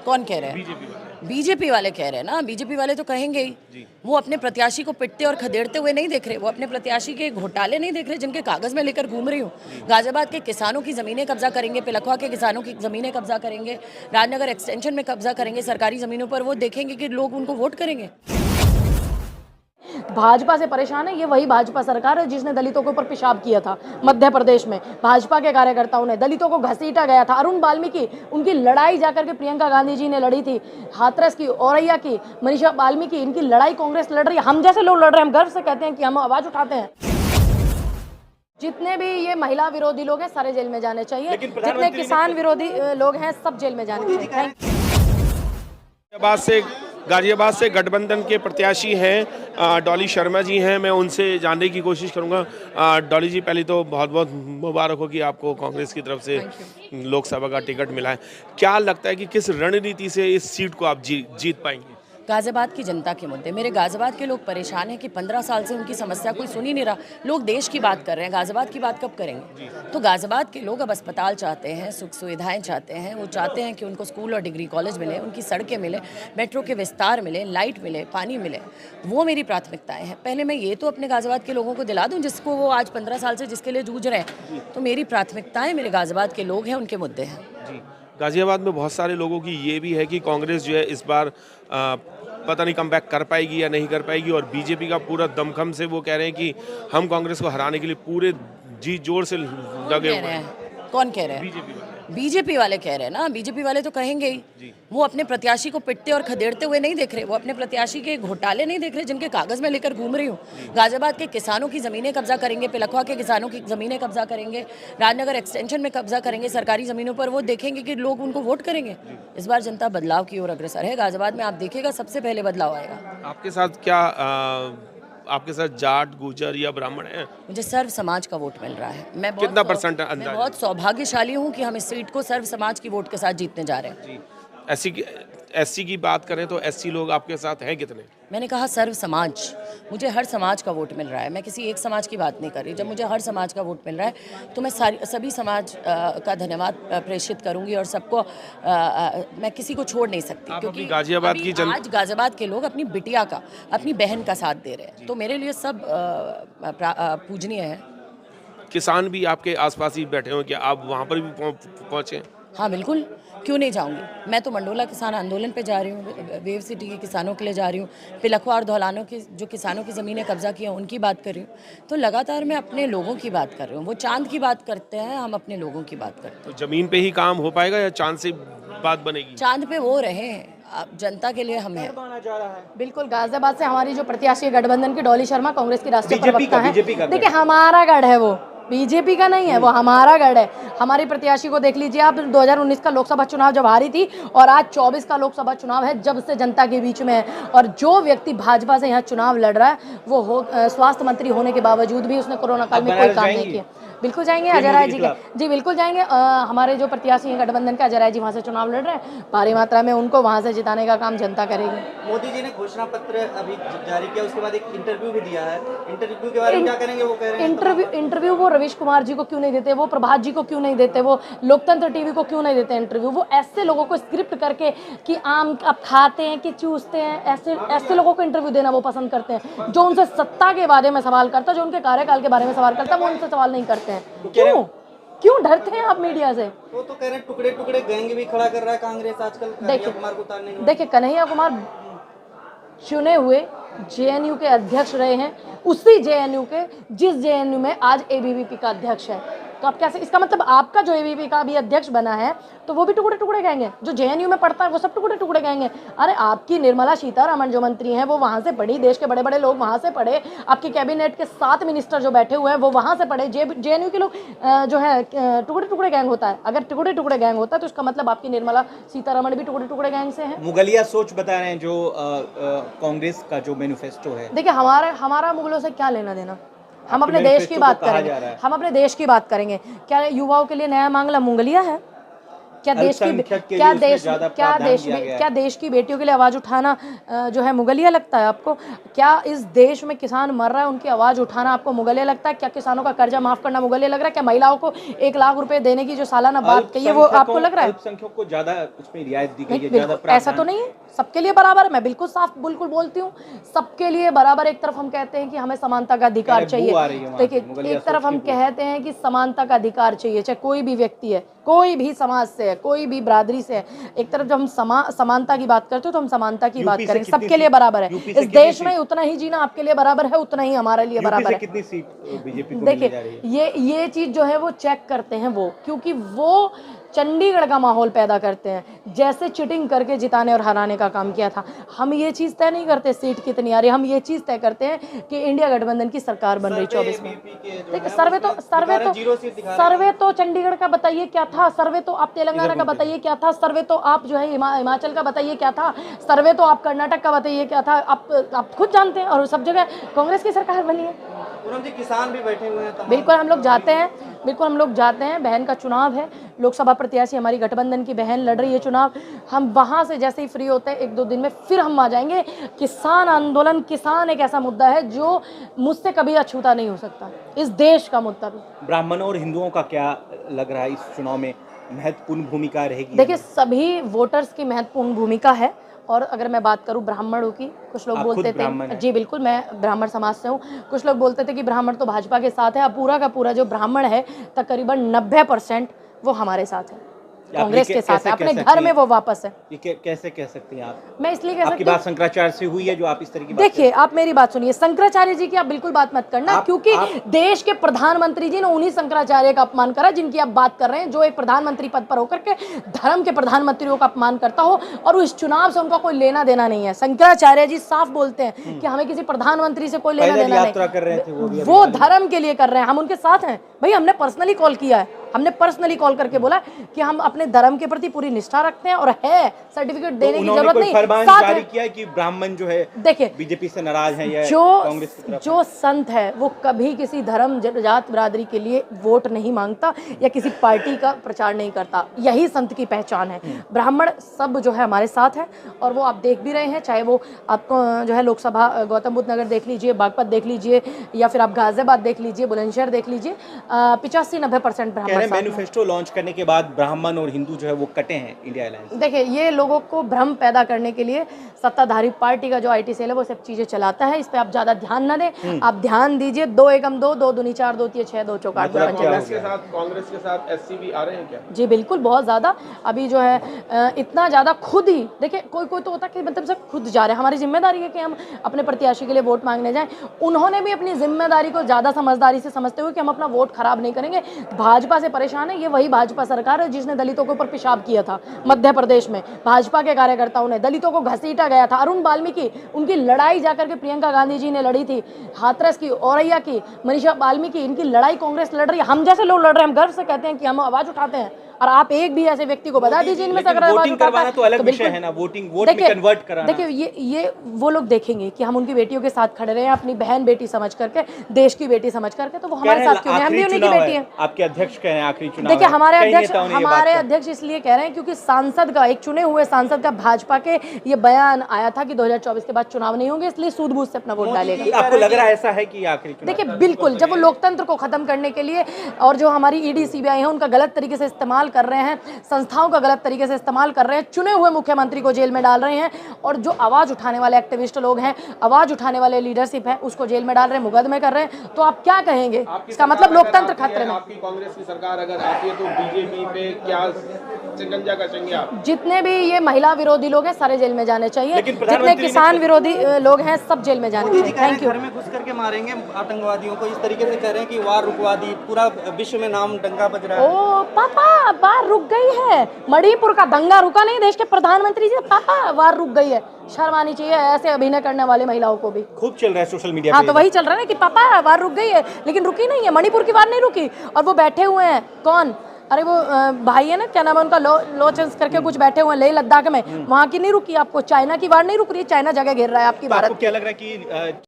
कौन कह रहे हैं? बीजेपी वाले कह रहे हैं ना। बीजेपी वाले तो कहेंगे ही। वो अपने प्रत्याशी को पिटते और खदेड़ते हुए नहीं देख रहे। वो अपने प्रत्याशी के घोटाले नहीं देख रहे जिनके कागज में लेकर घूम रही हूँ। गाजियाबाद के किसानों की ज़मीनें कब्जा करेंगे, पिलखवा के किसानों की ज़मीनें कब्जा करेंगे, राजनगर एक्सटेंशन में कब्जा करेंगे सरकारी ज़मीनों पर। वो देखेंगे कि लोग उनको वोट करेंगे। भाजपा से परेशान है। ये वही भाजपा सरकार है जिसने दलितों के ऊपर पेशाब किया था मध्य प्रदेश में। भाजपा के कार्यकर्ताओं ने दलितों को घसीटा गया था। अरुण वाल्मीकि, उनकी लड़ाई जाकर के प्रियंका गांधी जी ने लड़ी थी। हाथरस की, औरैया की, मनीषा वाल्मीकि, इनकी लड़ाई कांग्रेस लड़ रही है। हम जैसे लोग लड़ रहे हैं, हम गर्व से कहते हैं कि हम आवाज उठाते हैं। जितने भी ये महिला विरोधी लोग हैं सारे जेल में जाने चाहिए। जितने किसान विरोधी लोग हैं सब जेल में जाने चाहिए। गाजियाबाद से गठबंधन के प्रत्याशी हैं डॉली शर्मा जी हैं। मैं उनसे जानने की कोशिश करूंगा। डॉली जी, पहले तो बहुत बहुत मुबारक हो कि आपको कांग्रेस की तरफ से लोकसभा का टिकट मिला है। क्या लगता है कि किस रणनीति से इस सीट को आप जीत पाएंगे? गाजियाबाद की जनता के मुद्दे, मेरे गाजियाबाद के लोग परेशान हैं कि 15 साल से उनकी समस्या कोई सुन ही नहीं रहा। लोग देश की बात कर रहे हैं, गाजियाबाद की बात कब करेंगे? तो गाजियाबाद के लोग अब अस्पताल चाहते हैं, सुख सुविधाएं चाहते हैं। वो चाहते हैं कि उनको स्कूल और डिग्री कॉलेज मिले, उनकी सड़कें मिले, मेट्रो के विस्तार मिले, लाइट मिले, पानी मिले। वो मेरी प्राथमिकताएं हैं। पहले मैं ये तो अपने गाजियाबाद के लोगों को दिला दूँ जिसको वो आज 15 साल से जिसके लिए जूझ रहे हैं। तो मेरी प्राथमिकताएं मेरे गाजियाबाद के लोग हैं, उनके मुद्दे हैं। जी, गाजियाबाद में बहुत सारे लोगों की ये भी है कि कांग्रेस जो है इस बार पता नहीं कम बैक कर पाएगी या नहीं कर पाएगी, और बीजेपी का पूरा दमखम से वो कह रहे हैं कि हम कांग्रेस को हराने के लिए पूरे जी जोर से लगे हुए हैं। कौन कह रहे हैं? बीजेपी वाले कह रहे हैं ना। बीजेपी वाले तो कहेंगे ही। वो अपने प्रत्याशी को पिटते और खदेड़ते हुए नहीं देख रहे। वो अपने प्रत्याशी के घोटाले नहीं देख रहे जिनके कागज में लेकर घूम रही हूँ। गाजियाबाद के किसानों की ज़मीनें कब्जा करेंगे, पिलखवा के किसानों की ज़मीनें कब्जा करेंगे, राजनगर एक्सटेंशन में कब्जा करेंगे सरकारी ज़मीनों पर। वो देखेंगे कि लोग उनको वोट करेंगे। इस बार जनता बदलाव की ओर अग्रसर है। गाजियाबाद में आप देखिएगा सबसे पहले बदलाव आएगा। आपके साथ क्या आपके साथ जाट, गुजर या ब्राह्मण है? मुझे सर्व समाज का वोट मिल रहा है। मैं कितना परसेंट अंदाज़? मैं बहुत सौभाग्यशाली हूँ कि हम इस सीट को सर्व समाज की वोट के साथ जीतने जा रहे हैं। एससी की बात करें तो एससी लोग आपके साथ हैं कितने? मैंने कहा सर्व समाज, मुझे हर समाज का वोट मिल रहा है। मैं किसी एक समाज की बात नहीं कर रही। जब मुझे हर समाज का वोट मिल रहा है तो मैं सभी समाज का धन्यवाद प्रेषित करूंगी, और सबको मैं किसी को छोड़ नहीं सकती, क्योंकि गाजियाबाद की आज गाजियाबाद के लोग अपनी बिटिया का, अपनी बहन का साथ दे रहे हैं। तो मेरे लिए सब पूजनीय है। किसान भी आपके आसपास ही बैठे हो, क्या आप वहाँ पर भी पहुँचे? हाँ बिल्कुल, क्यों नहीं जाऊंगी। मैं तो मंडोला किसान आंदोलन पे जा रही हूँ, वेव सिटी के किसानों के लिए जा रही हूँ, पिलखवा और धौलानों की जो किसानों की ज़मीनें कब्जा की हैं उनकी बात कर रही हूँ। तो लगातार मैं अपने लोगों की बात कर रही हूँ। वो चांद की बात करते हैं, हम अपने लोगों की बात करते हैं। तो ज़मीन पे ही काम हो पाएगा या चांद से बात बनेगी? चांद पे वो रहे, अब जनता के लिए हम हैं। बिल्कुल, गाजियाबाद से हमारी जो प्रत्याशी गठबंधन की डॉली शर्मा कांग्रेस की राष्ट्रीय प्रवक्ता है। देखिए, हमारा गढ़ है, वो बीजेपी का नहीं है, वो हमारा गढ़ है। हमारी प्रत्याशी को देख लीजिए आप। 2019 का लोकसभा चुनाव जब हारी थी, और आज 24 का लोकसभा चुनाव है, जब से जनता के बीच में है। और जो व्यक्ति भाजपा से यहाँ चुनाव लड़ रहा है वो स्वास्थ्य मंत्री होने के बावजूद भी उसने कोरोना काल में कोई काम नहीं किया। बिल्कुल जाएंगे अजय राय जी के, जी बिल्कुल जाएंगे। हमारे जो प्रत्याशी हैं गठबंधन के, अजय राय जी वहाँ से चुनाव लड़ रहे हैं। भारी मात्रा में उनको वहाँ से जिताने का काम जनता करेगी। मोदी जी ने घोषणा पत्र अभी जारी किया, उसके बाद एक इंटरव्यू भी दिया है। इंटरव्यू के बारे में क्या करेंगे? वो कह रहे हैं इंटरव्यू वो रवीश कुमार जी को क्यों नहीं देते, वो प्रभात जी को क्यों नहीं देते, वो लोकतंत्र टीवी को क्यों नहीं देते इंटरव्यू? वो ऐसे लोगों को स्क्रिप्ट करके कि आम आप खाते हैं कि चूसते हैं, ऐसे लोगों को इंटरव्यू देना वो पसंद करते हैं। जो उनसे सत्ता के बारे में सवाल करता है, जो उनके कार्यकाल के बारे में सवाल करता है, वो उनसे सवाल नहीं करते हैं। क्यों डरते हैं आप मीडिया से? वो तो कह रहे हैं टुकड़े टुकड़े गैंग भी खड़ा कर रहा है कांग्रेस आजकल कन्हैया कुमार को उतारने के लिए। देखिए, कन्हैया कुमार चुने हुए जेएनयू के अध्यक्ष रहे हैं, उसी जेएनयू के जिस जेएनयू में आज एबीवीपी का अध्यक्ष है। तो आप कैसे, इसका मतलब आपका जो एबीवीपी का भी अध्यक्ष बना है तो वो भी टुकड़े टुकड़े कहेंगे? जो जेएनयू में पढ़ता है वो सब टुकड़े टुकड़े कहेंगे? अरे आपकी निर्मला सीतारमण जो मंत्री हैं वो वहाँ से पढ़ी, देश के बड़े बड़े लोग वहाँ से पढ़े, आपकी कैबिनेट के 7 मिनिस्टर जो बैठे हुए हैं वो वहाँ से पढ़े। जेएनयू के लोग जो है टुकड़े टुकड़े गैंग होता है। अगर टुकड़े टुकड़े गैंग होता है तो इसका मतलब आपकी निर्मला सीतारमण भी टुकड़े टुकड़े गैंग से है। मुगलिया सोच बता रहे हैं जो कांग्रेस का जो मैनिफेस्टो है। देखिए, हमारा मुगलों से क्या लेना देना? हम अपने देश की बात करेंगे, हम अपने देश की बात करेंगे। क्या युवाओं के लिए नया मांगला मुंगलिया है? क्या देश की बेटियों के लिए आवाज उठाना जो है मुगलिया लगता है आपको? क्या इस देश में किसान मर रहा है उनकी आवाज उठाना आपको मुगलिया लगता है? क्या किसानों का कर्जा माफ करना मुगलिया लग रहा है? क्या महिलाओं को 1 लाख रुपए देने की जो सालाना बात कही है वो आपको लग रहा है? अल्पसंख्यकों को ज्यादा उसमें रियायत दी गई है, बिल्कुल ऐसा तो नहीं है, सबके लिए बराबर है। मैं बिल्कुल साफ बिल्कुल बोलती हूँ, सबके लिए बराबर। एक तरफ हम कहते हैं कि हमें समानता का अधिकार चाहिए, देखिए एक तरफ हम कहते हैं कि समानता का अधिकार चाहिए, चाहे कोई भी व्यक्ति है, कोई भी समाज से है, कोई भी बरादरी से है। एक तरफ जब हम समानता की बात करते हो तो हम समानता की बात करें, सबके लिए बराबर है। इस देश में उतना ही जीना आपके लिए बराबर है, उतना ही हमारे लिए बराबर है। कितनी सीट बीजेपी को देखिए ये चीज जो है वो चेक करते हैं वो, क्योंकि वो चंडीगढ़ का माहौल पैदा करते हैं, जैसे चिटिंग करके जिताने और हराने का काम किया था। हम ये चीज़ तय नहीं करते सीट कितनी आ रही, हम ये चीज़ तय करते हैं कि इंडिया गठबंधन की सरकार बन रही 24 में। देखिए सर्वे तो चंडीगढ़ का बताइए क्या था, सर्वे तो आप तेलंगाना का बताइए क्या था, सर्वे तो आप जो है हिमाचल का बताइए क्या था, सर्वे तो आप कर्नाटक का बताइए क्या था। आप खुद जानते हैं, और सब जगह कांग्रेस की सरकार बनी है। पूनम जी, किसान भी बैठे हुए हैं। बिल्कुल हम लोग जाते हैं, बहन का चुनाव है, लोकसभा प्रत्याशी हमारी गठबंधन की बहन लड़ रही है चुनाव। हम वहां से जैसे ही फ्री होते हैं 1-2 दिन में फिर हम आ जाएंगे। किसान आंदोलन, किसान एक ऐसा मुद्दा है जो मुझसे कभी अछूता नहीं हो सकता, इस देश का मुद्दा भी। ब्राह्मणों और हिंदुओं का क्या लग रहा है इस चुनाव में महत्वपूर्ण भूमिका रहेगी? देखिए सभी वोटर्स की महत्वपूर्ण भूमिका है। और अगर मैं बात करूं ब्राह्मणों की, कुछ लोग बोलते थे, जी बिल्कुल मैं ब्राह्मण समाज से हूं, कुछ लोग बोलते थे कि ब्राह्मण तो भाजपा के साथ है। अब पूरा का पूरा जो ब्राह्मण है तकरीबन 90% वो हमारे साथ है, कांग्रेस के साथ है, अपने घर में वो वापस है। ये कैसे कह सकती हैं आप? मैं इसलिए कह सकती हूँ, आपकी बात शंकराचार्य से हुई है जो आप इस तरह की बात देखिए आप मेरी बात सुनिए, शंकराचार्य जी की आप बिल्कुल बात मत करना, क्योंकि देश के प्रधानमंत्री जी ने उन्हीं शंकराचार्य का अपमान करा जिनकी आप बात कर रहे हैं, जो एक प्रधानमंत्री पद पर होकर के धर्म के प्रधानमंत्रियों का अपमान करता हो, और उस चुनाव से उनका कोई लेना देना नहीं है। शंकराचार्य जी साफ बोलते हैं कि हमें किसी प्रधानमंत्री से कोई लेना देना नहीं, वो धर्म के लिए कर रहे हैं, हम उनके साथ हैं। भाई हमने पर्सनली कॉल किया है, हमने पर्सनली कॉल करके बोला कि हम अपने धर्म के प्रति पूरी निष्ठा रखते हैं और है सर्टिफिकेट देने की जरूरत नहीं। फरमान जारी किया है कि ब्राह्मण जो है देखिए बीजेपी से नाराज है या कांग्रेस की तरफ। जो संत है वो कभी किसी धर्म जात बिरादरी के लिए वोट नहीं मांगता या किसी पार्टी का प्रचार नहीं करता, यही संत की पहचान है। ब्राह्मण सब जो है हमारे साथ है, और वो आप देख भी रहे हैं, चाहे वो आपको जो है लोकसभा गौतम बुद्ध नगर देख लीजिए, बागपत देख लीजिए, या फिर आप गाजियाबाद देख लीजिए, बुलंदशहर देख लीजिए, 85-90% ब्राह्मण। मैनिफेस्टो लॉन्च करने के बाद ब्राह्मण और हिंदू जो है वो कटे हैं इंडिया अलायंस। देखिए ये लोगों को भ्रम पैदा करने के लिए सत्ताधारी पार्टी का जो आईटी सेल है वो सब चीजें चलाता है, इस पे आप ज्यादा ध्यान ना दें, आप ध्यान दीजिए 2 एकम 2, 2 दूनी 4, 2 तिया 6, 2 चौक 8। कांग्रेस के साथ एससी भी आ रहे हैं क्या? जी बिल्कुल, बहुत ज्यादा। अभी जो है इतना ज्यादा खुद ही देखिए, कोई कोई तो होता है कि मतलब सब खुद जा रहे हैं। हमारी जिम्मेदारी है कि हम अपने प्रत्याशी के लिए वोट मांगने जाएं। उन्होंने भी अपनी जिम्मेदारी को ज्यादा समझदारी से समझते हुए कि हम अपना वोट खराब नहीं करेंगे। भाजपा से परेशान है, ये वही भाजपा सरकार है जिसने दलितों के ऊपर पेशाब किया था मध्य प्रदेश में। भाजपा के कार्यकर्ताओं ने दलितों को घसीटा गया था। अरुण वाल्मीकि, उनकी लड़ाई जाकर के प्रियंका गांधी जी ने लड़ी थी, हाथरस की, औरैया की, मनीषा वाल्मीकि, इनकी लड़ाई कांग्रेस लड़ रही है। हम जैसे लोग लड़ रहे हैं, हम गर्व से कहते हैं कि हम आवाज उठाते हैं, और आप एक भी ऐसे व्यक्ति को बता दीजिए इनमें से अगर वोटिंग करवाना तो अलग विषय है ना, वोटिंग वोट में कन्वर्ट कराना। देखिए ये वो लोग देखेंगे कि हम उनकी बेटियों के साथ खड़े रहे हैं, अपनी बहन बेटी समझ करके, देश की बेटी समझ करके, तो वो हमारे साथ क्यों नहीं, हम भी उन्हीं की बेटी हैं। आपके अध्यक्ष कह रहे हैं आखिरी चुनाव। देखिए हमारे अध्यक्ष इसलिए कह रहे हैं क्योंकि सांसद का, एक चुने हुए सांसद का भाजपा के ये बयान आया था कि 2024 के बाद चुनाव नहीं होंगे, इसलिए सूझबूझ से अपना वोट डालेगा। आपको लग रहा है ऐसा है कि आखिरी चुनाव? देखिए बिल्कुल, जब वो लोकतंत्र को खत्म करने के लिए और जो हमारी ईडी सीबीआई है उनका गलत तरीके से इस्तेमाल कर रहे हैं, संस्थाओं का गलत तरीके से इस्तेमाल कर रहे हैं, चुने हुए मुख्यमंत्री को जेल में डाल रहे हैं, और जो आवाज उठाने वाले एक्टिविस्ट लोग हैं, आवाज उठाने वाले लीडरशिप है, उसको जेल में डाल रहे हैं, मुकदमे कर रहे हैं, तो आप क्या कहेंगे? इसका मतलब लोकतंत्र खतरे में। आपकी कांग्रेस की सरकार अगर आती है तो बीजेपी पे क्या शिकंजा कसेंगे आप? जितने भी ये महिला विरोधी लोग हैं सारे जेल में जाने चाहिए, जितने किसान विरोधी लोग हैं सब जेल में जाने चाहिए। Thank you. घर में घुस करके मारेंगे आतंकवादियों को, इस तरीके से कह रहे हैं कि वार रुकवा दी, पूरा विश्व में नाम डंका बज रहा है। ओ पापा, वार रुक गई है, मणिपुर का दंगा रुका नहीं, देश के प्रधानमंत्री जी पापा वार रुक गई है। शर्म आनी चाहिए ऐसे अभिनय करने वाले महिलाओं को भी। खूब चल रहा है सोशल मीडिया पे। हाँ तो वही चल रहा है ना कि पापा वार रुक गई है, लेकिन रुकी नहीं है, मणिपुर की वार नहीं रुकी, और वो बैठे हुए हैं कौन, अरे वो भाई है ना, क्या नाम है उनका, लोचंस करके कुछ बैठे हुए हैं लेह लद्दाख में, वहाँ की नहीं रुकी। आपको चाइना की वार नहीं रुक रही है, चाइना जगह घेर रहा है आपकी भारत। आपको क्या लग रहा है कि